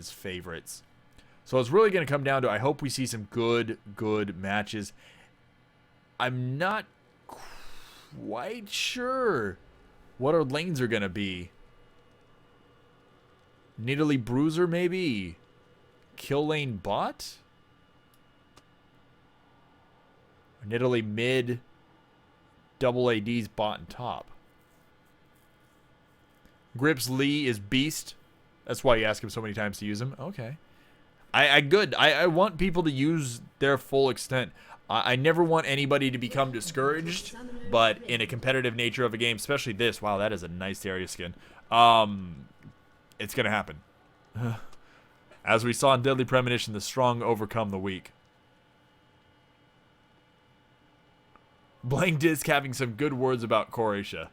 his favorites. So it's really going to come down to, I hope we see some good matches. I'm not quite sure what our lanes are going to be. Nidalee Bruiser, maybe? Kill lane bot? Or Nidalee mid, double AD's bot and top. Grips Lee is beast. That's why you ask him so many times to use him. Okay. I want people to use their full extent. I never want anybody to become discouraged, but in a competitive nature of a game, especially this, wow, that is a nice area skin. It's going to happen. As we saw in Deadly Premonition, the strong overcome the weak. Blank Disc having some good words about Croatia.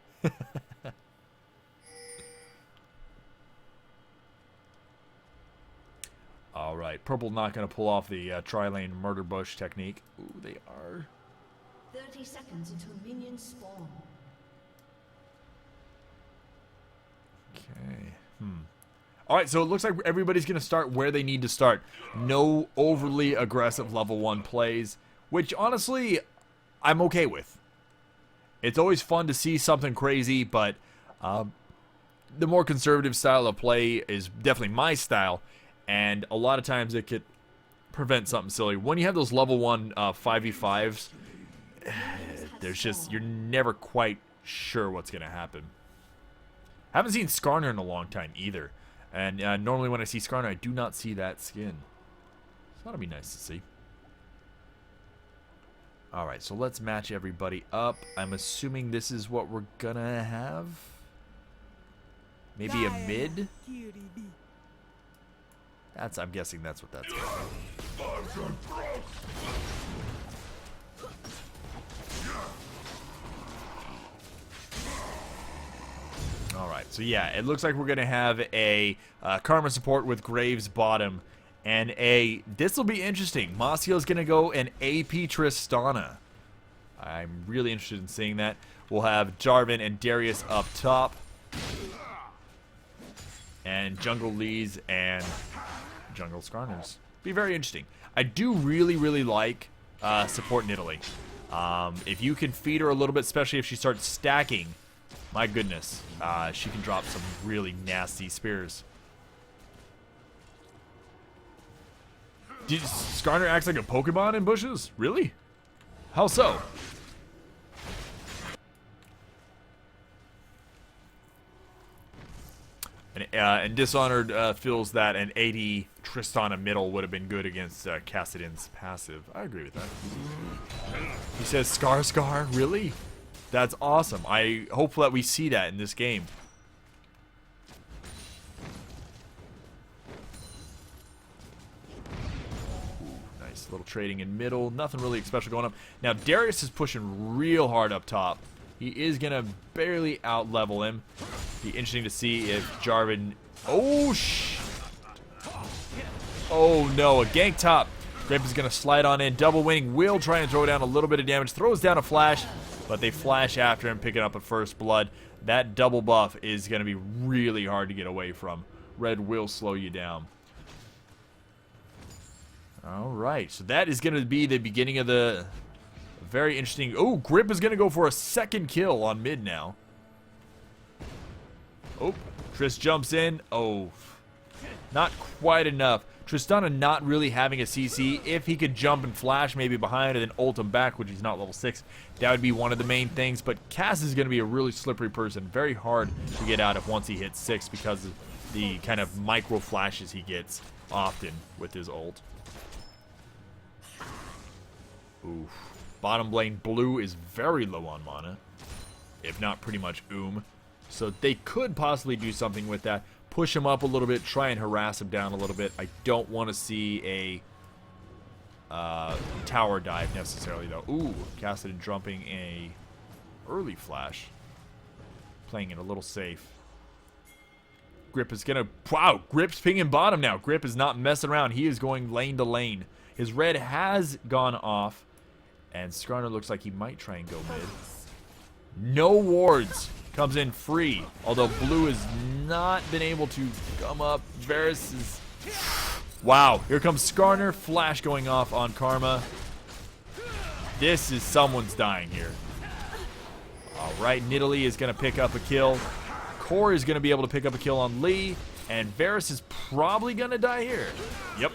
Alright, Purple not going to pull off the tri-lane murder bush technique. Ooh, they are. 30 seconds until minions spawn. Okay. Alright, so it looks like everybody's going to start where they need to start. No overly aggressive level 1 plays, which honestly, I'm okay with. It's always fun to see something crazy, but the more conservative style of play is definitely my style. And a lot of times it could prevent something silly. When you have those level 1 5v5s, there's just, you're never quite sure what's going to happen. Haven't seen Skarner in a long time either. And normally when I see Skarner, I do not see that skin. So that'll be nice to see. Alright, so let's match everybody up. I'm assuming this is what we're going to have. Maybe a mid? I'm guessing that's what that's going to be. Alright, so yeah, it looks like we're going to have a Karma support with Graves bottom. And this will be interesting. Masio's going to go an AP Tristana. I'm really interested in seeing that. We'll have Jarvan and Darius up top. And Jungle Lees and Jungle Skarners. Be very interesting. I do really like support Nidalee. If you can feed her a little bit, especially if she starts stacking, my goodness, she can drop some really nasty spears. Skarner acts like a Pokemon in bushes? Really? How so? And Dishonored feels that an 80 Tristana middle would have been good against Kassadin's passive. I agree with that. He says, Scar? Really? That's awesome. I hope that we see that in this game. Ooh, nice little trading in middle. Nothing really special going on. Now, Darius is pushing real hard up top. He is going to barely out-level him. Be interesting to see if Jarvan... Oh, no. A gank top. Grape is going to slide on in. Double winning. Will try and throw down a little bit of damage. Throws down a flash, but they flash after him, picking up a first blood. That double buff is going to be really hard to get away from. Red will slow you down. Alright, so that is going to be the beginning of the... Very interesting. Oh, Grip is going to go for a second kill on mid now. Oh, Triss jumps in. Oh, not quite enough. Tristana not really having a CC. If he could jump and flash maybe behind and then ult him back, which he's not level 6, that would be one of the main things. But Cass is going to be a really slippery person. Very hard to get out of once he hits 6 because of the kind of micro flashes he gets often with his ult. Oof. Bottom lane blue is very low on mana, if not pretty much So they could possibly do something with that. Push him up a little bit, try and harass him down a little bit. I don't want to see a tower dive necessarily, though. Ooh, Kassadin jumping a early flash. Playing it a little safe. Grip is going to... Wow, Grip's pinging bottom now. Grip is not messing around. He is going lane to lane. His red has gone off. And Skarner looks like he might try and go mid. No wards. Comes in free. Although blue has not been able to come up. Varus is Wow, here comes Skarner. Flash going off on Karma. This is someone's dying here. Alright, Nidalee is going to pick up a kill. Core is going to be able to pick up a kill on Lee. And Varus is probably going to die here. Yep.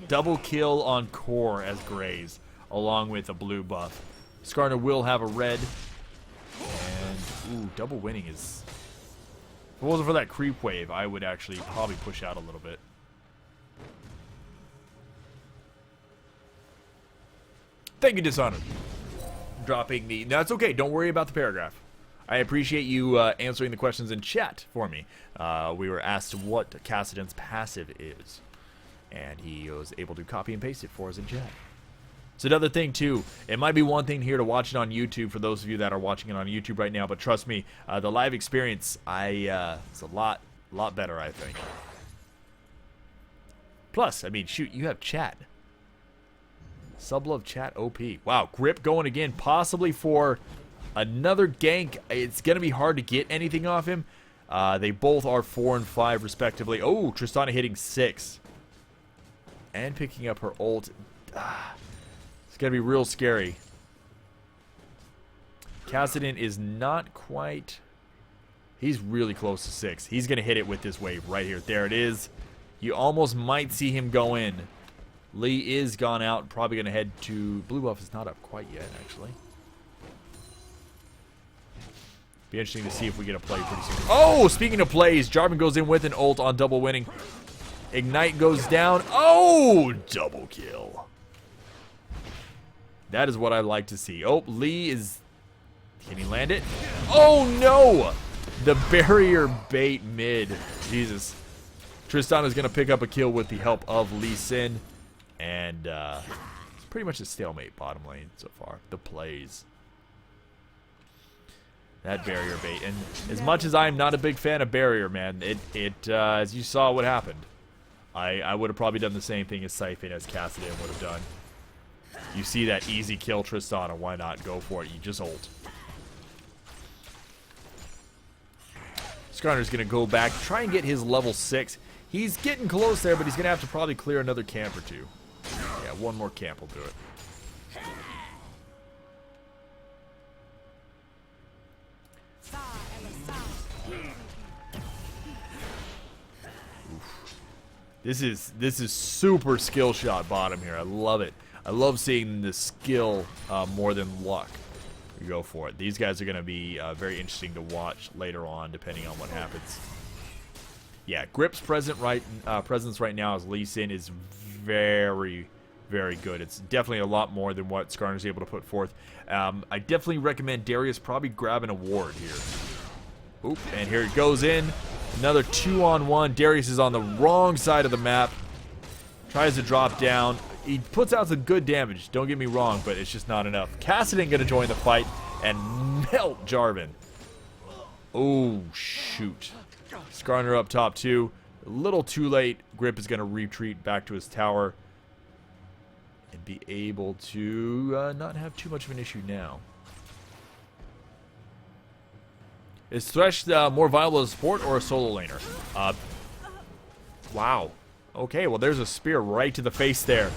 Double kill on Core as Graze, along with a blue buff. Skarner will have a red. And, ooh, double winning is... If it wasn't for that creep wave, I would actually probably push out a little bit. Thank you, Dishonored. Dropping the... That's okay. Don't worry about the paragraph. I appreciate you answering the questions in chat for me. We were asked what Kassadin's passive is. And he was able to copy and paste it for us in chat. It's another thing, too. It might be one thing here to watch it on YouTube for those of you that are watching it on YouTube right now. But trust me, the live experience, it's a lot better, I think. Plus, I mean, shoot, you have chat. Sublove chat OP. Wow, Grip going again, possibly for another gank. It's going to be hard to get anything off him. They both are 4 and 5 respectively. Oh, Tristana hitting 6. And picking up her ult. It's going to be real scary. Kassadin is not quite... He's really close to 6. He's going to hit it with this wave right here. There it is. You almost might see him go in. Lee is gone out. Probably going to head to... Blue buff is not up quite yet, actually. Be interesting to see if we get a play pretty soon. Oh, speaking of plays, Jarvan goes in with an ult on double winning. Ignite goes down. Oh, double kill. That is what I like to see. Oh, Lee is... Can he land it? Oh, no! The barrier bait mid. Jesus. Tristana is going to pick up a kill with the help of Lee Sin. And it's pretty much a stalemate bottom lane so far. The plays. That barrier bait. And as much as I'm not a big fan of barrier, man, as you saw what happened. I would have probably done the same thing as Siphon, as Kassadin would have done. You see that easy kill Tristana, why not go for it? You just ult. Skarner's going to go back, try and get his level 6. He's getting close there, but he's going to have to probably clear another camp or two. Yeah, one more camp will do it. This is super skill shot bottom here. I love it. I love seeing the skill more than luck. We go for it. These guys are going to be very interesting to watch later on, depending on what happens. Yeah, Grip's presence right now as Lee Sin is very, very good. It's definitely a lot more than what Skarner's able to put forth. I definitely recommend Darius probably grab an award here. Oop, and here it goes in. Another 2-on-1. Darius is on the wrong side of the map. Tries to drop down. He puts out some good damage, don't get me wrong, but it's just not enough. Kassadin going to join the fight and melt Jarvan. Oh, shoot. Skarner up top too. A little too late. Grip is going to retreat back to his tower and be able to not have too much of an issue now. Is Thresh more viable as a support or a solo laner? Wow. Okay, well, there's a spear right to the face there.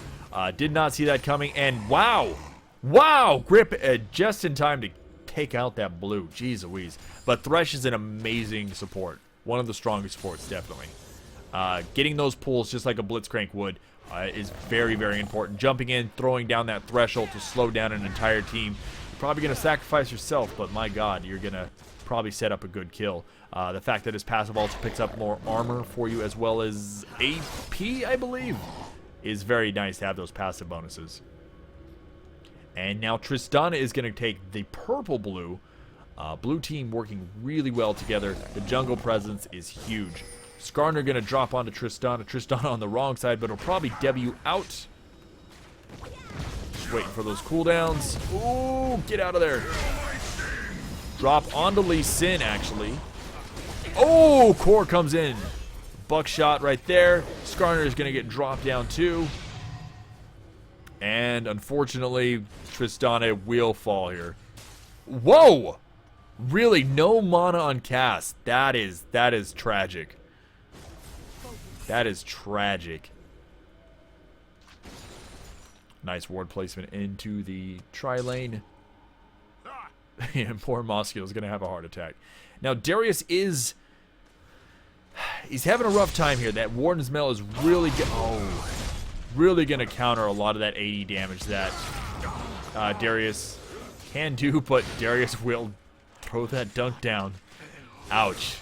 Did not see that coming, and wow! Wow! Grip just in time to take out that blue. Jeez Louise. But Thresh is an amazing support. One of the strongest supports, definitely. Getting those pulls just like a Blitzcrank would is very, very important. Jumping in, throwing down that threshold to slow down an entire team. You're probably going to sacrifice yourself, but my god, you're going to probably set up a good kill. The fact that his passive also picks up more armor for you as well as AP, I believe, is very nice to have those passive bonuses. And now Tristana is going to take the purple-blue. Blue team working really well together. The jungle presence is huge. Skarner going to drop onto Tristana. Tristana on the wrong side, but he'll probably debut out. Just waiting for those cooldowns. Ooh, get out of there. Drop onto Lee Sin, actually. Oh, Core comes in. Buckshot right there. Skarner is going to get dropped down too. And unfortunately, Tristana will fall here. Whoa! Really, no mana on cast. That is tragic. That is tragic. Nice ward placement into the tri-lane. And poor Moskio is going to have a heart attack. Now, Darius is... He's having a rough time here. That Warden's Mail is really really going to counter a lot of that 80 damage that Darius can do, but Darius will throw that dunk down. Ouch.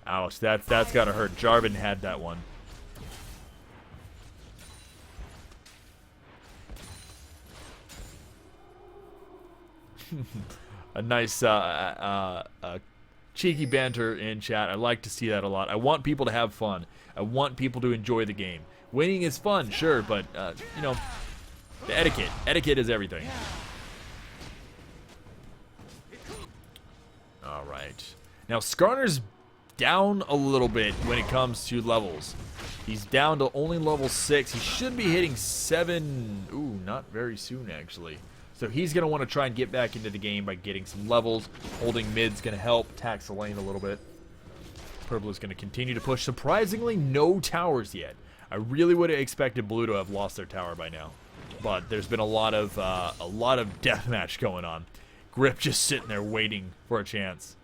Ouch. That's got to hurt. Jarvan had that one. A nice cheeky banter in chat. I like to see that a lot. I want people to have fun. I want people to enjoy the game. Winning is fun, sure, but, you know, the etiquette. Etiquette is everything. All right. Now, Skarner's down a little bit when it comes to levels. He's down to only level 6. He should be hitting 7. Ooh, not very soon, actually. So he's going to want to try and get back into the game by getting some levels. Holding mid's going to help tax the lane a little bit. Purple is going to continue to push. Surprisingly, no towers yet. I really would have expected Blue to have lost their tower by now. But there's been a lot of deathmatch going on. Grip just sitting there waiting for a chance.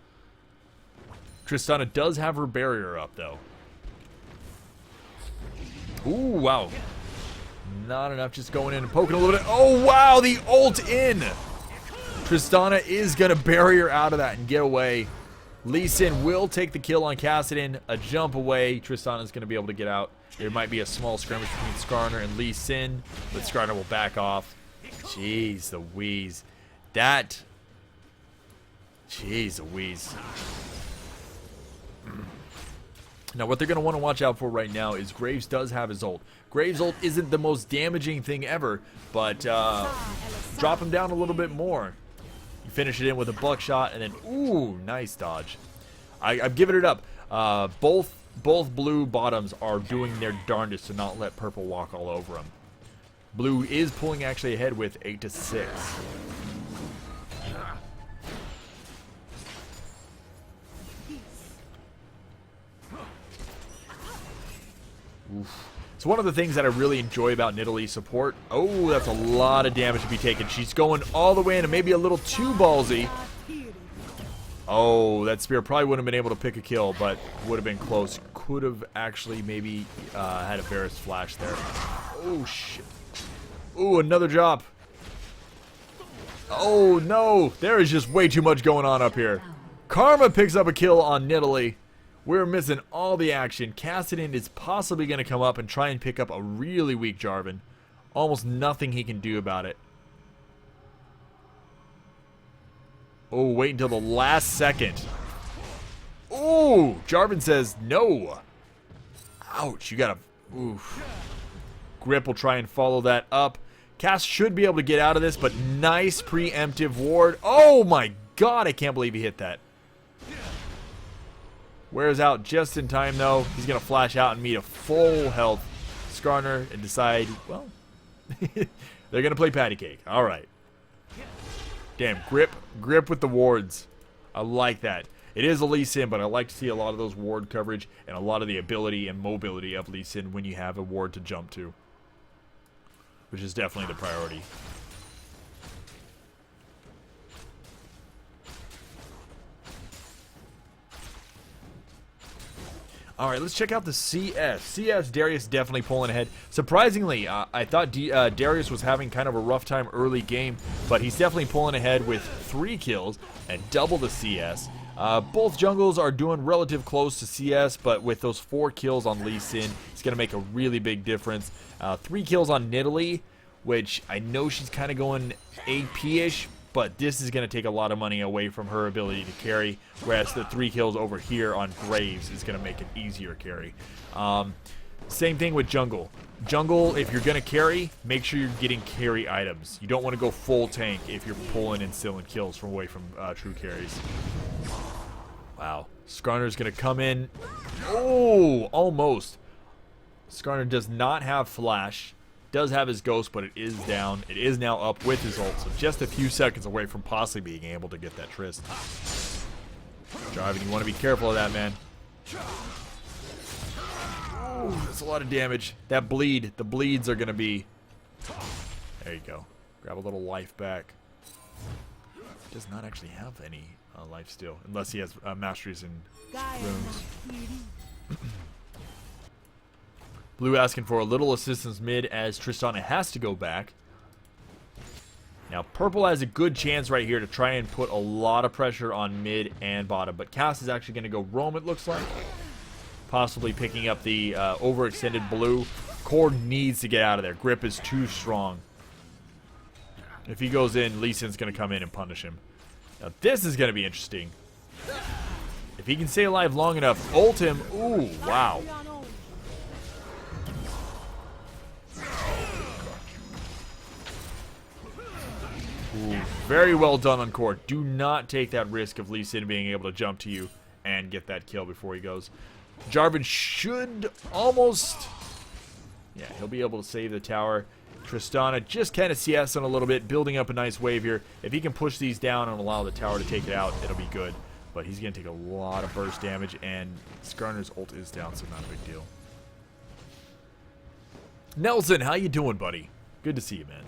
Tristana does have her barrier up, though. Ooh, wow. Not enough, just going in and poking a little bit. Oh, wow, the ult in. Tristana is going to barrier out of that and get away. Lee Sin will take the kill on Kassadin. A jump away. Tristana is going to be able to get out. There might be a small skirmish between Skarner and Lee Sin, but Skarner will back off. Jeez Louise. That... Jeez Louise. Now, what they're going to want to watch out for right now is Graves does have his ult. Graves' ult isn't the most damaging thing ever, but drop him down a little bit more. You finish it in with a buckshot, and then, ooh, nice dodge. I'm giving it up. Both blue bottoms are doing their darndest to not let purple walk all over them. Blue is pulling actually ahead with 8-6. Oof. So one of the things that I really enjoy about Nidalee's support, oh, that's a lot of damage to be taken. She's going all the way in and maybe a little too ballsy. Oh, that spear probably wouldn't have been able to pick a kill, but would have been close. Could have actually maybe had a Varus flash there. Oh, shit. Ooh, another drop. Oh, no. There is just way too much going on up here. Karma picks up a kill on Nidalee. We're missing all the action. Kassadin is possibly going to come up and try and pick up a really weak Jarvan. Almost nothing he can do about it. Oh, wait until the last second. Ooh, Jarvan says no. Ouch, you gotta... Oof. Grip will try and follow that up. Cass should be able to get out of this, but nice preemptive ward. Oh my god, I can't believe he hit that. Wears out just in time, though. He's going to flash out and meet a full health Skarner and decide, well, they're going to play patty cake. All right. Damn, grip with the wards. I like that. It is a Lee Sin, but I like to see a lot of those ward coverage and a lot of the ability and mobility of Lee Sin when you have a ward to jump to, which is definitely the priority. All right, let's check out the CS. CS, Darius definitely pulling ahead. Surprisingly, I thought Darius was having kind of a rough time early game, but he's definitely pulling ahead with 3 kills and double the CS. Both jungles are doing relative close to CS, but with those 4 kills on Lee Sin, it's going to make a really big difference. 3 kills on Nidalee, which I know she's kind of going AP-ish, but this is going to take a lot of money away from her ability to carry, whereas the 3 kills over here on Graves is going to make it easier carry. Same thing with jungle. Jungle, if you're going to carry, make sure you're getting carry items. You don't want to go full tank if you're pulling and stealing kills from away from true carries. Wow. Skarner's going to come in. Oh, almost. Skarner does not have flash. Does have his ghost, but it is down. It is now up with his ult, so just a few seconds away from possibly being able to get that Trist. Jarvan, you want to be careful of that, man. Ooh, that's a lot of damage. That bleed, the bleeds are going to be... There you go. Grab a little life back. Does not actually have any life still, unless he has masteries and runes. Blue asking for a little assistance mid as Tristana has to go back. Now purple has a good chance right here to try and put a lot of pressure on mid and bottom, but Cass is actually going to go roam, it looks like. Possibly picking up the overextended blue. Cord needs to get out of there. Grip is too strong. If he goes in, Lee Sin's going to come in and punish him. Now this is going to be interesting. If he can stay alive long enough, ult him. Ooh, wow. Ooh, very well done on Cord. Do not take that risk of Lee Sin being able to jump to you and get that kill before he goes. Jarvan should almost... Yeah, he'll be able to save the tower. Tristana just kind of CSing a little bit, building up a nice wave here. If he can push these down and allow the tower to take it out, it'll be good. But he's going to take a lot of burst damage, and Skarner's ult is down, so not a big deal. Nelson, how you doing, buddy? Good to see you, man.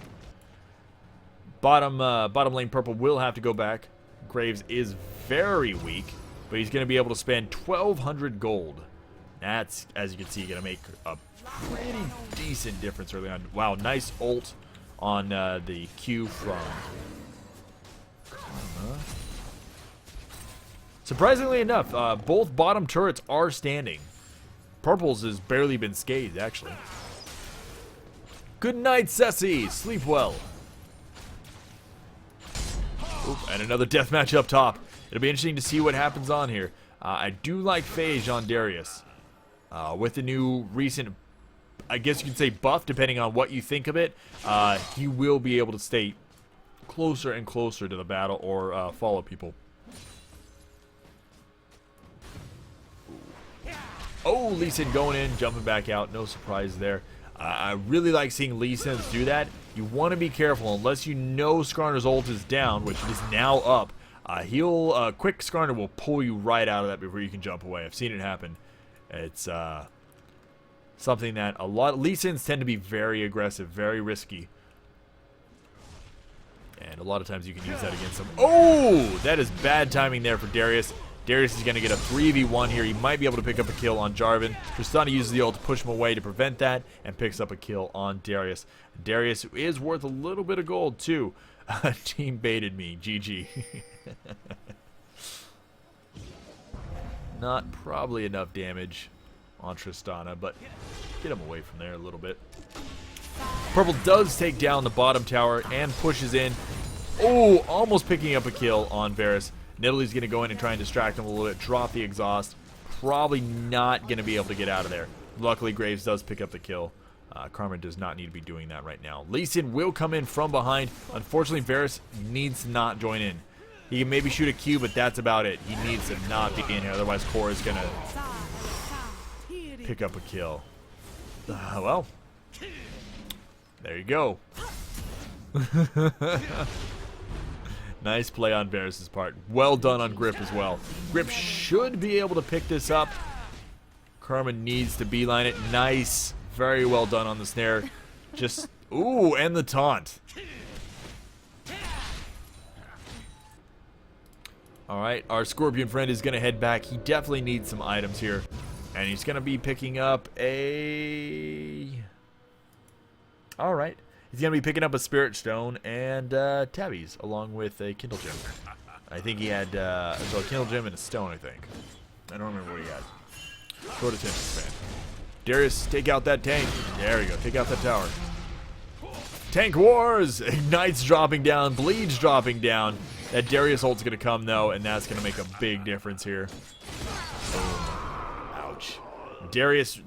Bottom lane purple will have to go back. Graves is very weak, but he's going to be able to spend 1,200 gold. That's, as you can see, going to make a pretty decent difference early on. Wow, nice ult on the Q from Karma. Surprisingly enough, both bottom turrets are standing. Purple's has barely been scathed, actually. Good night, Ceci. Sleep well. Oop, and another deathmatch up top. It'll be interesting to see what happens on here. I do like Phage on Darius. With the new recent, I guess you could say buff, depending on what you think of it, he will be able to stay closer and closer to the battle or follow people. Oh, Lee Sin going in, jumping back out. No surprise there. I really like seeing Lee Sin do that. You want to be careful unless you know Skarner's ult is down, which it is now up. Quick Skarner will pull you right out of that before you can jump away. I've seen it happen. It's something that a lot of Lee Sins tend to be very aggressive, very risky. And a lot of times you can use that against them. Oh, that is bad timing there for Darius. Darius is going to get a 3v1 here. He might be able to pick up a kill on Jarvan. Tristana uses the ult to push him away to prevent that and picks up a kill on Darius. Darius is worth a little bit of gold too. Team baited me. GG. Not probably enough damage on Tristana, but get him away from there a little bit. Purple does take down the bottom tower and pushes in. Oh, almost picking up a kill on Varus. Nidalee's going to go in and try and distract him a little bit, drop the exhaust. Probably not going to be able to get out of there. Luckily, Graves does pick up the kill. Karma does not need to be doing that right now. Lee Sin will come in from behind. Unfortunately, Varus needs to not join in. He can maybe shoot a Q, but that's about it. He needs to not be in here, otherwise Core is going to pick up a kill. Well, there you go. Nice play on Varus' part. Well done on Grip as well. Grip should be able to pick this up. Karma needs to beeline it. Nice. Very well done on the snare. Just, ooh, and the taunt. Alright, our Scorpion friend is going to head back. He definitely needs some items here. And he's going to be picking up a... Alright. He's going to be picking up a Spirit Stone and tabbies, along with a Kindle Gem. I think he had a Kindle Gem and a Stone, I think. I don't remember what he had. Short attention span. Darius, take out that tank. There we go. Take out that tower. Tank Wars! Ignites dropping down. Bleeds dropping down. That Darius ult's going to come, though, and that's going to make a big difference here. Oh. Ouch. Darius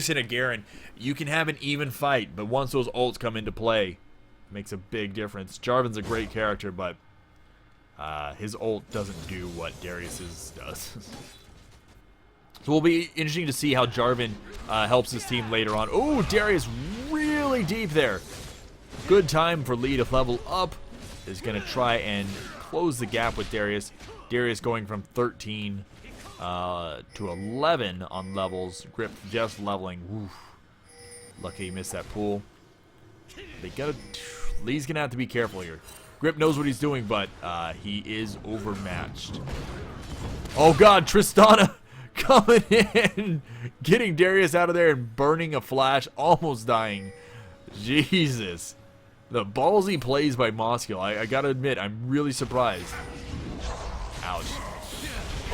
and a Garen, you can have an even fight, but once those ults come into play, it makes a big difference. Jarvan's a great character, but his ult doesn't do what Darius's does. So it'll be interesting to see how Jarvan helps his team later on. Oh, Darius really deep there. Good time for Lee to level up. Is going to try and close the gap with Darius. Darius going from 13 to 11 on levels. Grip just leveling. Oof. Lucky he missed that pool. They gotta. Lee's gonna have to be careful here. Grip knows what he's doing, but he is overmatched. Oh God, Tristana coming in, getting Darius out of there and burning a flash, almost dying. Jesus. The ballsy plays by Moskill. I gotta admit, I'm really surprised. Ouch.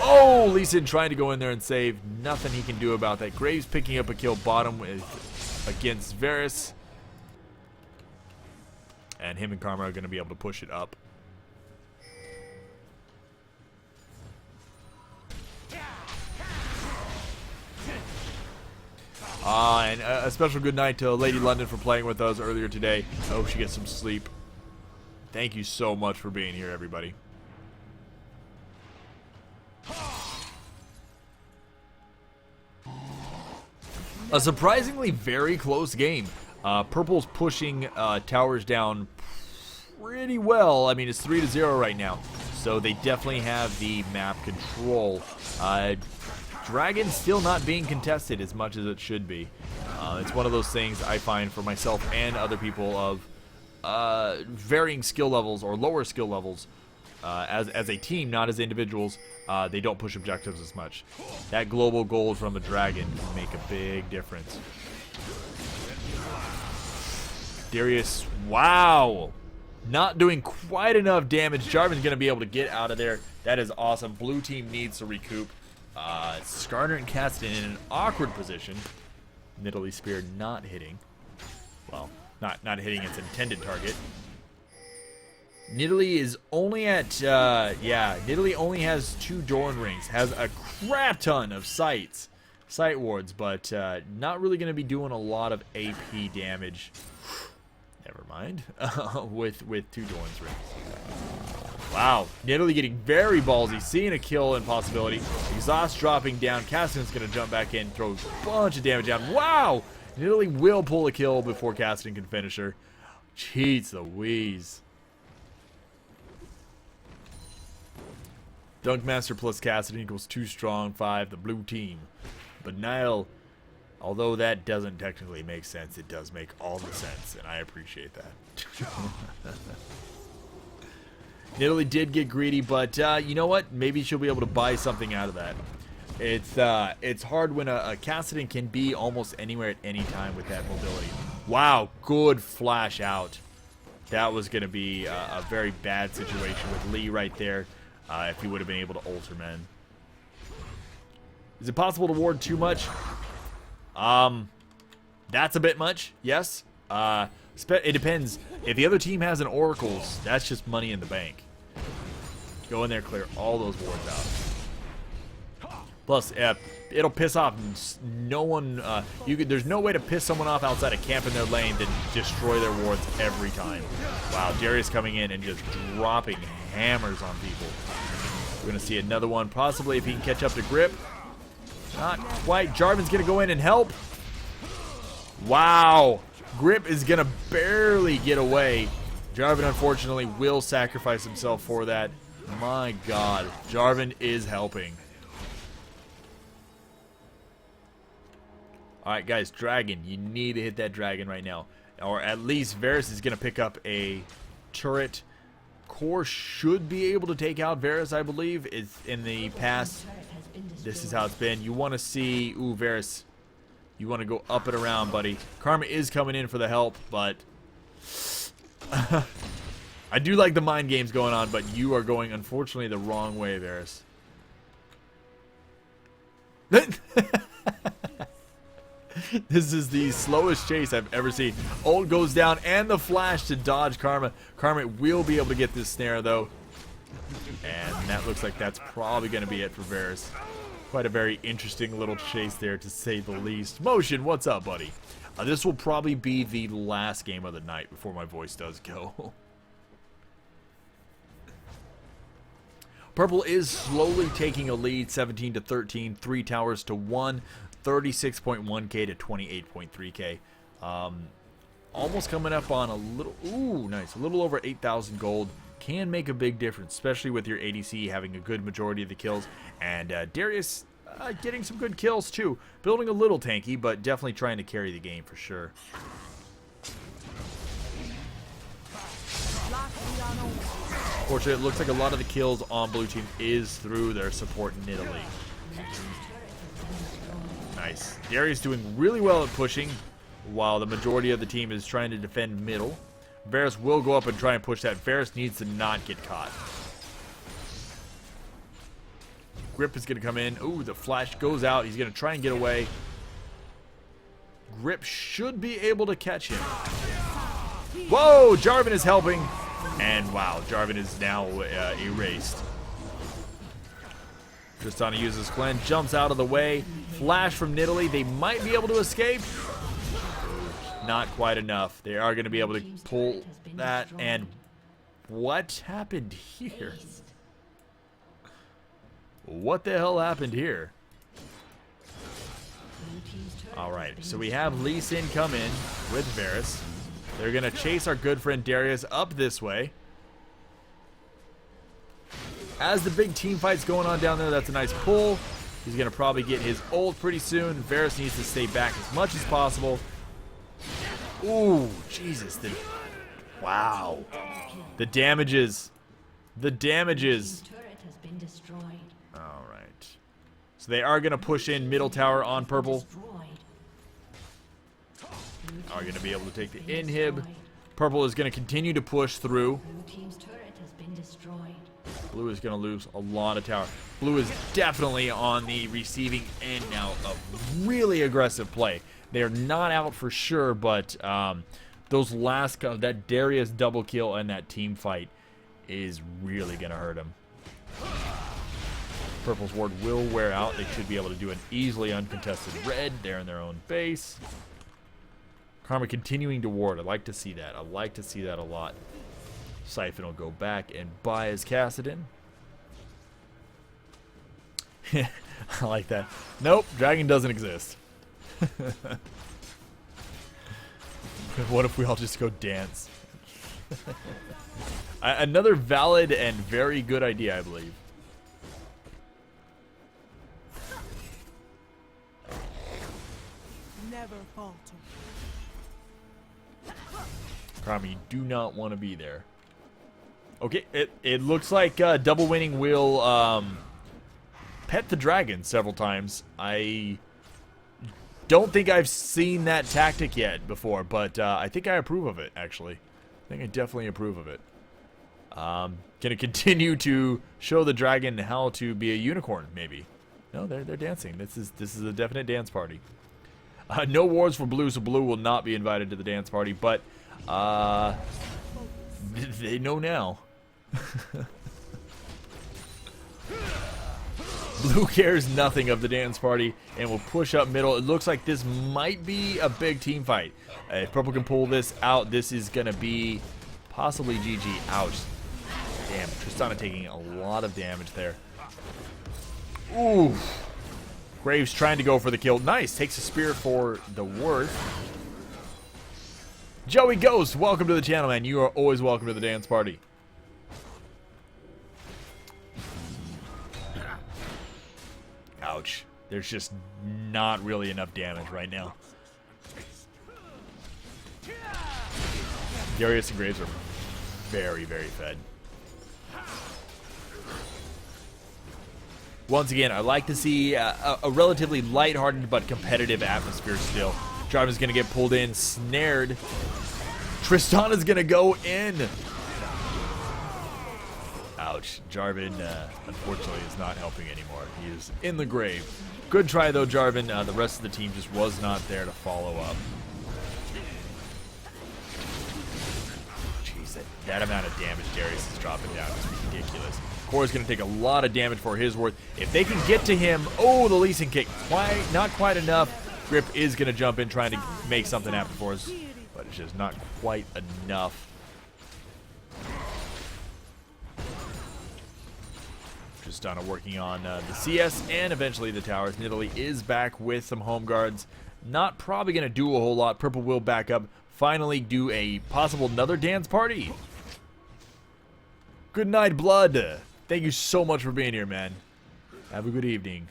Oh, Lee Sin trying to go in there and save. Nothing he can do about that. Graves picking up a kill bottom against Varus. And him and Karma are going to be able to push it up. And a special good night to Lady London for playing with us earlier today. I hope she gets some sleep. Thank you so much for being here, everybody. A surprisingly very close game. Purple's pushing towers down pretty well. I mean, it's 3-0 right now, so they definitely have the map control. Dragon still not being contested as much as it should be. It's one of those things I find for myself and other people of varying skill levels or lower skill levels. As a team, not as individuals, they don't push objectives as much. That global gold from a dragon can make a big difference. Darius, wow! Not doing quite enough damage. Jarvan's going to be able to get out of there. That is awesome. Blue team needs to recoup. Skarner and Caston in an awkward position. Nidalee Spear not hitting. Well, not hitting its intended target. Nidalee is only at, Nidalee only has 2 Dorn rings. Has a crap ton of sight wards, but not really going to be doing a lot of AP damage. Never mind. with 2 Dorn's rings. Wow. Nidalee getting very ballsy. Seeing a kill and possibility. Exhaust dropping down. Caston's going to jump back in. Throw a bunch of damage down. Wow. Nidalee will pull a kill before Caston can finish her. Jeez Louise. Dunkmaster plus Caston equals 2 strong, 5 the blue team. But Nile, although that doesn't technically make sense, it does make all the sense, and I appreciate that. Nidalee did get greedy, but you know what? Maybe she'll be able to buy something out of that. It's hard when a Cassidon can be almost anywhere at any time with that mobility. Wow, good flash out. That was going to be a very bad situation with Lee right there. If he would have been able to Ultraman. Is it possible to ward too much? That's a bit much, yes. It depends. If the other team has an Oracles, that's just money in the bank. Go in there, clear all those wards out. Plus, it'll piss off no one. There's no way to piss someone off outside of camp in their lane than destroy their wards every time. Wow, Darius coming in and just dropping hammers on people. We're going to see another one, possibly if he can catch up to Grip. Not quite. Jarvan's going to go in and help. Wow. Grip is going to barely get away. Jarvan, unfortunately, will sacrifice himself for that. My God. Jarvan is helping. Alright, guys. Dragon. You need to hit that dragon right now. Or at least Varus is going to pick up a turret. Core should be able to take out Varus, I believe. It's in the past. This is how it's been. You want to see... Ooh, Varus. You want to go up and around, buddy. Karma is coming in for the help, but... I do like the mind games going on, but you are going, unfortunately, the wrong way, Varus. This is the slowest chase I've ever seen. Ult goes down, and the flash to dodge Karma. Karma will be able to get this snare, though. And that looks like that's probably going to be it for Varus. Quite a very interesting little chase there, to say the least. Motion, what's up, buddy? This will probably be the last game of the night before my voice does go. Purple is slowly taking a lead, 17-13, 3 towers to 1, 36.1k to 28.3k. Almost coming up on a little, ooh, nice, a little over 8,000 gold. can make a big difference, especially with your ADC having a good majority of the kills, and Darius getting some good kills too. Building a little tanky, but definitely trying to carry the game for sure. Fortunately, it looks like a lot of the kills on blue team is through their support Nidalee. Nice. Darius doing really well at pushing, while the majority of the team is trying to defend middle. Varus will go up and try and push that. Varus needs to not get caught. Grip is going to come in. Ooh, the flash goes out. He's going to try and get away. Grip should be able to catch him. Whoa, Jarvan is helping. And wow, Jarvan is now erased. Tristana uses Glenn, jumps out of the way. Flash from Nidalee. They might be able to escape. Not quite enough. They are going to be able to pull that. And what happened here? What the hell happened here? Alright, so we have Lee Sin come in with Varus. They're going to chase our good friend Darius up this way. As the big team fight's going on down there, that's a nice pull. He's going to probably get his ult pretty soon. Varus needs to stay back as much as possible. Ooh, Jesus. Wow. The damages. The damages. Alright. So they are going to push in middle tower on purple. Are going to be able to take the inhib. Purple is going to continue to push through. Blue is going to lose a lot of tower. Blue is definitely on the receiving end now of really aggressive play. They're not out for sure, but those last that Darius double kill and that team fight is really going to hurt him. Purple's ward will wear out. They should be able to do an easily uncontested red. They're in their own base. Karma continuing to ward. I like to see that. I like to see that a lot. Siphon will go back and buy his Kassadin. I like that. Nope, dragon doesn't exist. What if we all just go dance? Another valid and very good idea, I believe. Never falter. Karma, you do not want to be there. Okay, it looks like double winning will pet the dragon several times. I don't think I've seen that tactic yet before, but I think I approve of it, actually. I think I definitely approve of it. Gonna continue to show the dragon how to be a unicorn, maybe. No, they're dancing. This is a definite dance party. No wards for blue, so blue will not be invited to the dance party, but they know now. Blue cares nothing of the dance party and will push up middle. It looks like this might be a big team fight. If purple can pull this out, this is going to be possibly GG. Ouch. Damn, Tristana taking a lot of damage there. Ooh. Graves trying to go for the kill. Nice. Takes a spear for the worth. Joey Ghost, welcome to the channel, man. You are always welcome to the dance party. Ouch. There's just not really enough damage right now. Darius and Graves are very, very fed. Once again, I like to see a relatively lighthearted but competitive atmosphere still. Jarvan's going to get pulled in, snared. Tristana's going to go in. Ouch. Jarvan, unfortunately, is not helping anymore. He is in the grave. Good try, though, Jarvan. The rest of the team just was not there to follow up. Jeez, that amount of damage Darius is dropping down is ridiculous. Core's going to take a lot of damage for his worth. If they can get to him, oh, the Lee Sin kick. Not quite enough. Grip is going to jump in trying to make something happen for us, but it's just not quite enough. Tristana working on the CS and eventually the towers. Nidalee is back with some home guards. Not probably going to do a whole lot. Purple will back up. Finally do a possible another dance party. Good night, Blood. Thank you so much for being here, man. Have a good evening.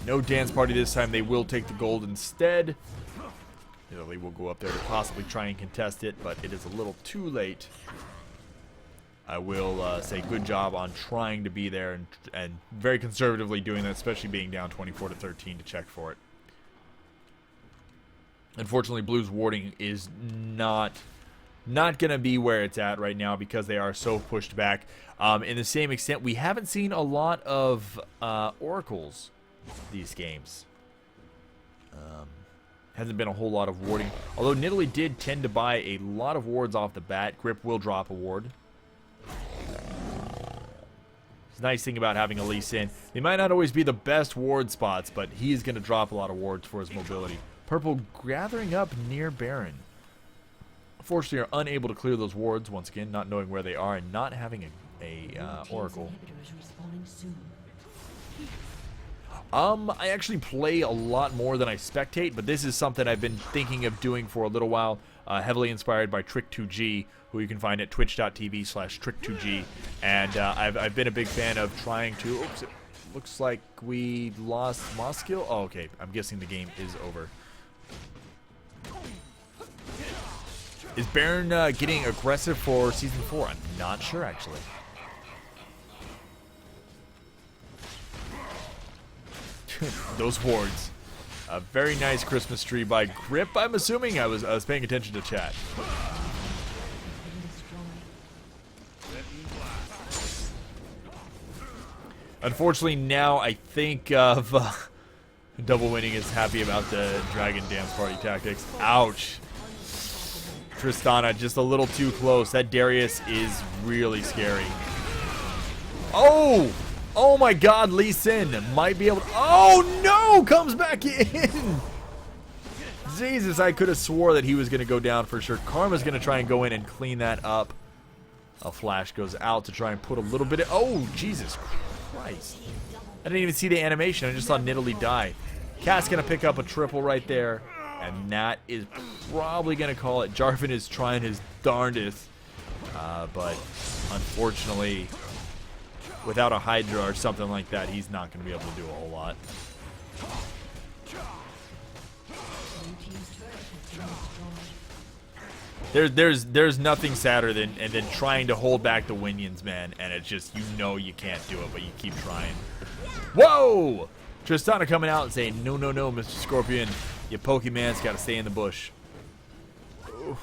No dance party this time. They will take the gold instead. Italy will go up there to possibly try and contest it, but it is a little too late. I will say good job on trying to be there and very conservatively doing that, especially being down 24-13 to check for it. Unfortunately, Blue's warding is not going to be where it's at right now because they are so pushed back. In the same extent, we haven't seen a lot of oracles these games. Hasn't been a whole lot of warding. Although Nidalee did tend to buy a lot of wards off the bat. Grip will drop a ward. It's a nice thing about having a Lee Sin. They might not always be the best ward spots, but he is going to drop a lot of wards for his mobility. Purple gathering up near Baron. Unfortunately, are unable to clear those wards once again, not knowing where they are and not having a oracle. I actually play a lot more than I spectate, but this is something I've been thinking of doing for a little while. Heavily inspired by Trick2G, who you can find at twitch.tv/Trick2G. And I've been a big fan of trying to... Oops, it looks like we lost Moskill. Oh, okay. I'm guessing the game is over. Is Baron getting aggressive for Season 4? I'm not sure, actually. Those wards. A very nice Christmas tree by Grip, I'm assuming. I was paying attention to chat. Unfortunately, now I think of... Double Winning is happy about the Dragon Dance Party tactics. Ouch. Tristana just a little too close. That Darius is really scary. Oh! Oh my god, Lee Sin might be able to... Oh no! Comes back in! Jesus, I could have swore that he was going to go down for sure. Karma's going to try and go in and clean that up. A flash goes out to try and put a little bit of... Oh, Jesus Christ. I didn't even see the animation. I just saw Nidalee die. Cat's going to pick up a triple right there. And that is probably going to call it. Jarvan is trying his darndest. But unfortunately, without a Hydra or something like that, he's not going to be able to do a whole lot. There's nothing sadder than trying to hold back the Winions, man. And it's just, you know you can't do it, but you keep trying. Whoa! Tristana coming out and saying, no, no, no, Mr. Scorpion. Your Pokemon's got to stay in the bush. Oof.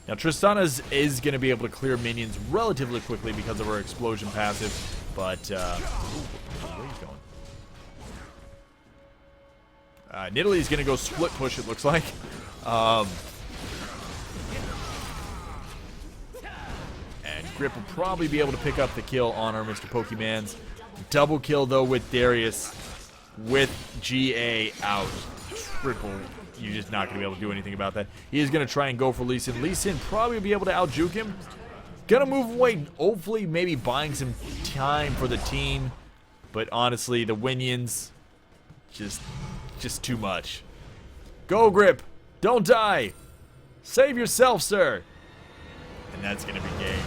Now, Tristana is going to be able to clear minions relatively quickly because of her explosion passive. But, where he's going? Nidalee's going to go split push, it looks like. And Grip will probably be able to pick up the kill on our Mr. Pokemon's. Double kill, though, with Darius. With GA out. Triple. You're just not going to be able to do anything about that. He is going to try and go for Lee Sin. Lee Sin probably will be able to out-juke him. Gonna move away. Hopefully, maybe buying some time for the team. But honestly, the Winions, just too much. Go, Grip. Don't die. Save yourself, sir. And that's going to be game.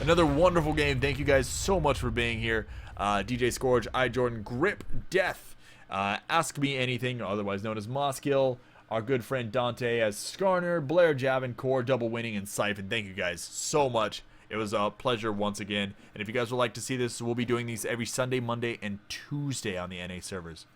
Another wonderful game. Thank you guys so much for being here. DJ Scourge, Jordan, Grip, Death. Ask Me Anything, otherwise known as Moskill. Our good friend Dante as Skarner, Blair, Javin, Core, Double Winning, and Siphon. Thank you guys so much. It was a pleasure once again. And if you guys would like to see this, we'll be doing these every Sunday, Monday, and Tuesday on the NA servers.